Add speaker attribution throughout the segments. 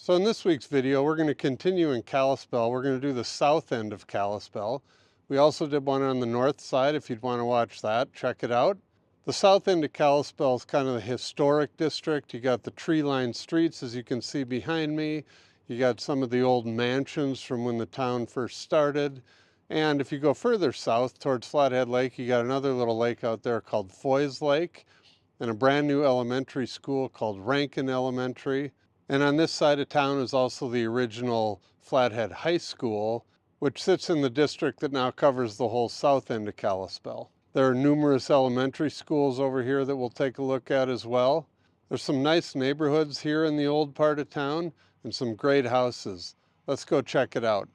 Speaker 1: So in this week's video, we're going to continue in Kalispell. We're going to do the south end of Kalispell. We also did one on the north side. If you'd want to watch that, check it out. The south end of Kalispell is kind of the historic district. You got the tree-lined streets, as you can see behind me. You got some of the old mansions from when the town first started. And if you go further south towards Flathead Lake, you got another little lake out there called Foy Lake, and a brand new elementary school called Rankin Elementary. And on this side of town is also the original Flathead High School, which sits in the district that now covers the whole south end of Kalispell. There are numerous elementary schools over here that we'll take a look at as well. There's some nice neighborhoods here in the old part of town and some great houses. Let's go check it out.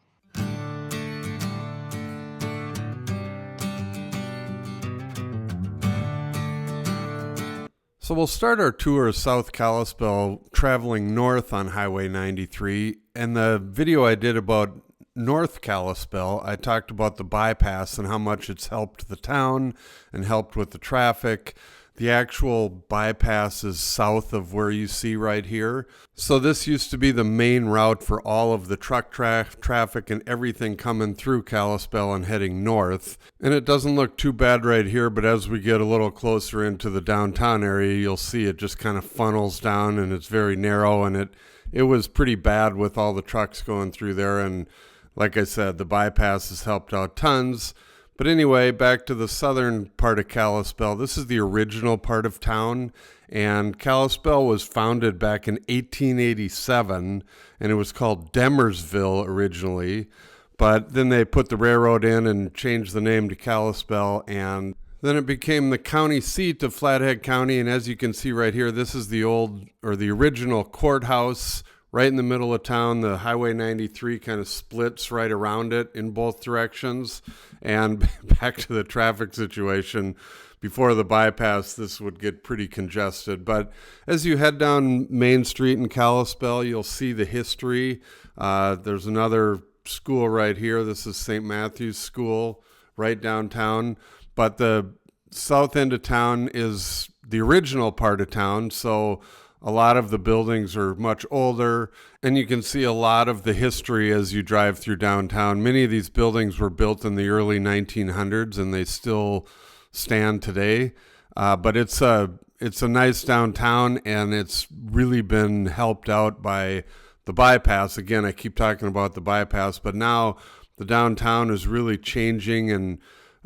Speaker 1: So we'll start our tour of South Kalispell traveling north on Highway 93. And the video I did about North Kalispell, I talked about the bypass and how much it's helped the town and helped with the traffic. The actual bypass is south of where you see right here. So this used to be the main route for all of the truck traffic and everything coming through Kalispell and heading north. And it doesn't look too bad right here, but as we get a little closer into the downtown area, you'll see it just kind of funnels down and it's very narrow, and it was pretty bad with all the trucks going through there. And like I said, the bypass has helped out tons. But anyway, back to the southern part of Kalispell. This is the original part of town, and Kalispell was founded back in 1887, and it was called Demersville originally. But then they put the railroad in and changed the name to Kalispell, and then it became the county seat of Flathead County. And as you can see right here, this is the original courthouse right in the middle of town. The Highway 93 kind of splits right around it in both directions. And back to the traffic situation, before the bypass, this would get pretty congested. But as you head down Main Street in Kalispell, you'll see the history. There's another school right here. This is St. Matthew's School right downtown. But the south end of town is the original part of town, so a lot of the buildings are much older, and you can see a lot of the history as you drive through downtown. Many of these buildings were built in the early 1900s, and they still stand today. But it's a nice downtown, and it's really been helped out by the bypass. Again, I keep talking about the bypass, but now the downtown is really changing, and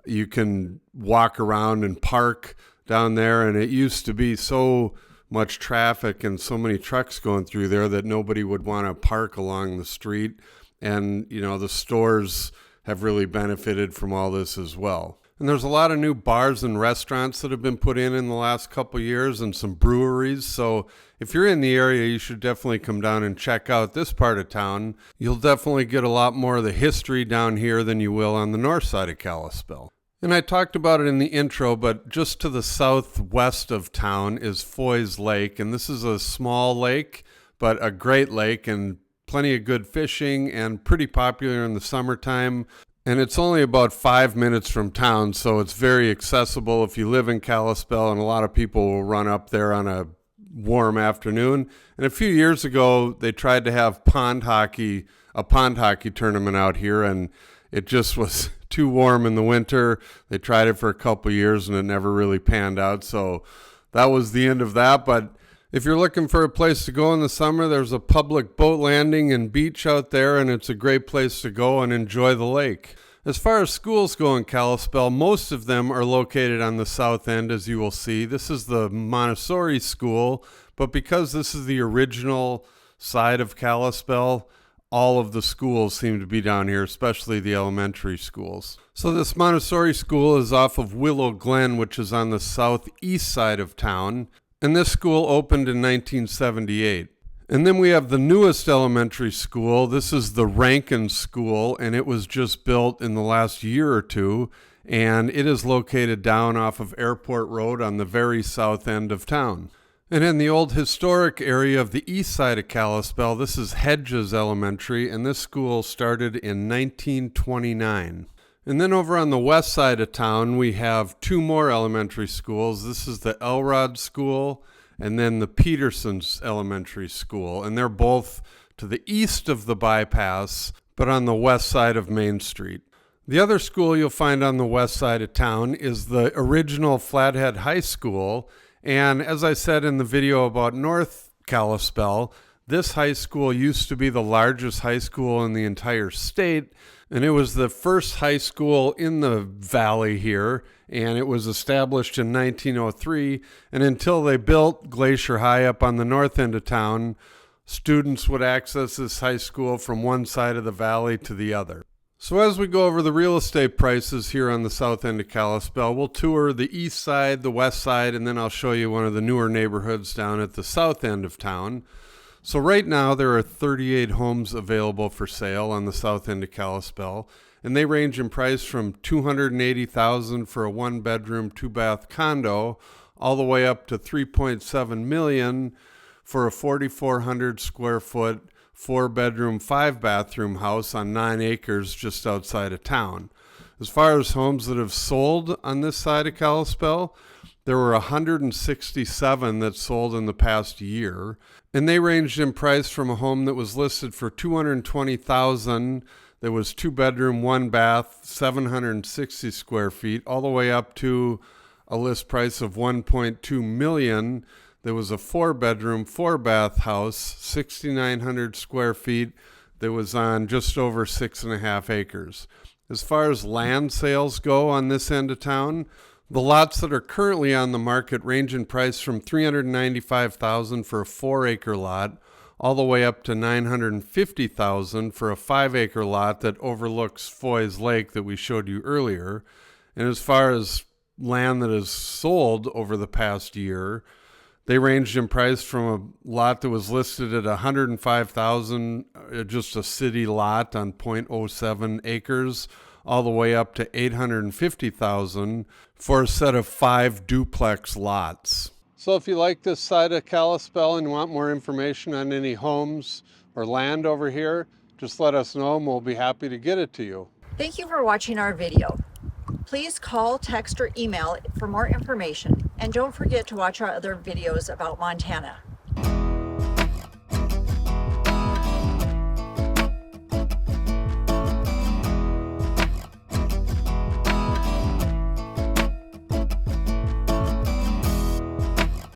Speaker 1: you can walk around and park down there. And it used to be so much traffic and so many trucks going through there that nobody would want to park along the street. And, you know, the stores have really benefited from all this as well. And there's a lot of new bars and restaurants that have been put in the last couple of years, and some breweries. So if you're in the area, you should definitely come down and check out this part of town. You'll definitely get a lot more of the history down here than you will on the north side of Kalispell. And I talked about it in the intro, but just to the southwest of town is Foy Lake. And this is a small lake, but a great lake, and plenty of good fishing, and pretty popular in the summertime. And it's only about 5 minutes from town, so it's very accessible if you live in Kalispell, and a lot of people will run up there on a warm afternoon. And a few years ago, they tried to have a pond hockey tournament out here, and it just was too warm in the winter. They tried it for a couple years and it never really panned out. So that was the end of that. But if you're looking for a place to go in the summer, there's a public boat landing and beach out there, and it's a great place to go and enjoy the lake. As far as schools go in Kalispell, most of them are located on the south end, as you will see. This is the Montessori school, but because this is the original side of Kalispell, all of the schools seem to be down here, especially the elementary schools. So this Montessori school is off of Willow Glen, which is on the southeast side of town. And this school opened in 1978. And then we have the newest elementary school. This is the Rankin School, and it was just built in the last year or two. And it is located down off of Airport Road on the very south end of town. And in the old historic area of the east side of Kalispell, this is Hedges Elementary, and this school started in 1929. And then over on the west side of town, we have two more elementary schools. This is the Elrod School and then the Peterson's Elementary School, and they're both to the east of the bypass, but on the west side of Main Street. The other school you'll find on the west side of town is the original Flathead High School. And as I said in the video about North Kalispell, this high school used to be the largest high school in the entire state, and it was the first high school in the valley here, and it was established in 1903. And until they built Glacier High up on the north end of town, students would access this high school from one side of the valley to the other. So as we go over the real estate prices here on the south end of Kalispell, we'll tour the east side, the west side, and then I'll show you one of the newer neighborhoods down at the south end of town. So right now there are 38 homes available for sale on the south end of Kalispell, and they range in price from $280,000 for a one-bedroom, two-bath condo, all the way up to $3.7 million for a 4,400 square foot, four-bedroom, five-bathroom house on 9 acres just outside of town. As far as homes that have sold on this side of Kalispell, there were 167 that sold in the past year, and they ranged in price from a home that was listed for $220,000, that was two-bedroom, one-bath, 760 square feet, all the way up to a list price of $1.2 million. There was a four-bedroom, four-bath house, 6,900 square feet, that was on just over 6.5 acres. As far as land sales go on this end of town, the lots that are currently on the market range in price from $395,000 for a 4-acre lot, all the way up to $950,000 for a 5-acre lot that overlooks Foy Lake that we showed you earlier. And as far as land that is sold over the past year, they ranged in price from a lot that was listed at $105,000, just a city lot on 0.07 acres, all the way up to $850,000 for a set of 5 duplex lots. So if you like this side of Kalispell and want more information on any homes or land over here, just let us know and we'll be happy to get it to you.
Speaker 2: Thank you for watching our video. Please call, text, or email for more information. And don't forget to watch our other videos about Montana.